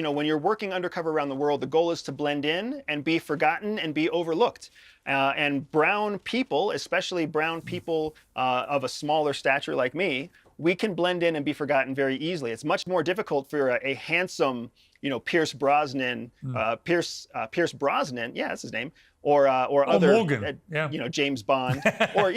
when you're working undercover around the world, the goal is to blend in and be forgotten and be overlooked. And brown people, especially brown people of a smaller stature like me, we can blend in and be forgotten very easily. It's much more difficult for a handsome, Pierce Brosnan, Pierce Brosnan, yeah, that's his name, or other, Morgan. Yeah. James Bond, or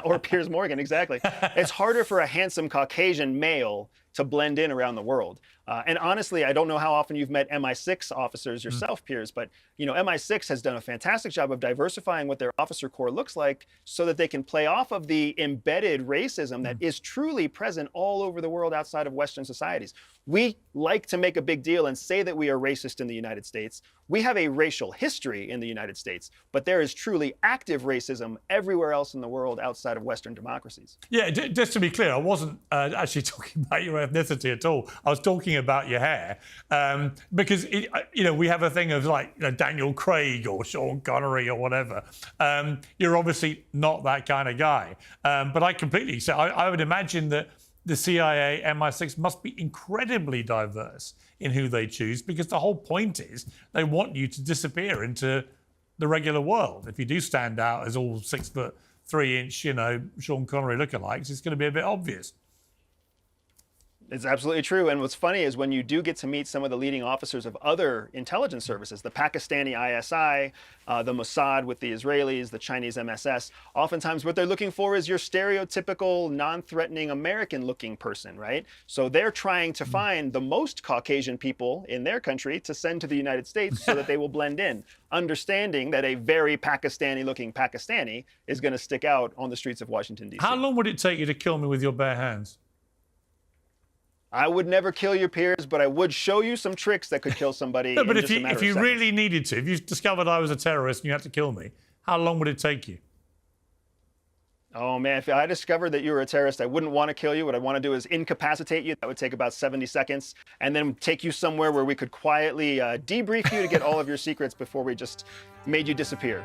or Piers Morgan, exactly. It's harder for a handsome Caucasian male to blend in around the world. And honestly, I don't know how often you've met MI6 officers yourself, Piers, but MI6 has done a fantastic job of diversifying what their officer corps looks like so that they can play off of the embedded racism that is truly present all over the world outside of Western societies. We like to make a big deal and say that we are racist in the United States. We have a racial history in the United States, but there is truly active racism everywhere else in the world outside of Western democracies. Yeah, just to be clear, I wasn't actually talking about your ethnicity at all. I was talking about your hair, because we have a thing of Daniel Craig or Sean Connery or whatever. You're obviously not that kind of guy, but I completely. So I would imagine that the CIA, MI6 must be incredibly diverse in who they choose, because the whole point is they want you to disappear into the regular world. If you do stand out as all 6'3" Sean Connery lookalikes, it's going to be a bit obvious. It's absolutely true. And what's funny is when you do get to meet some of the leading officers of other intelligence services, the Pakistani ISI, the Mossad with the Israelis, the Chinese MSS, oftentimes what they're looking for is your stereotypical, non-threatening American-looking person, right? So they're trying to find the most Caucasian people in their country to send to the United States so that they will blend in, understanding that a very Pakistani-looking Pakistani is going to stick out on the streets of Washington, D.C. How long would it take you to kill me with your bare hands? I would never kill your peers, but I would show you some tricks that could kill somebody. No, but in if you really needed to, if you discovered I was a terrorist and you had to kill me, how long would it take you? Oh man, if I discovered that you were a terrorist, I wouldn't want to kill you. What I want to do is incapacitate you. That would take about 70 seconds, and then take you somewhere where we could quietly debrief you to get all of your secrets before we just made you disappear.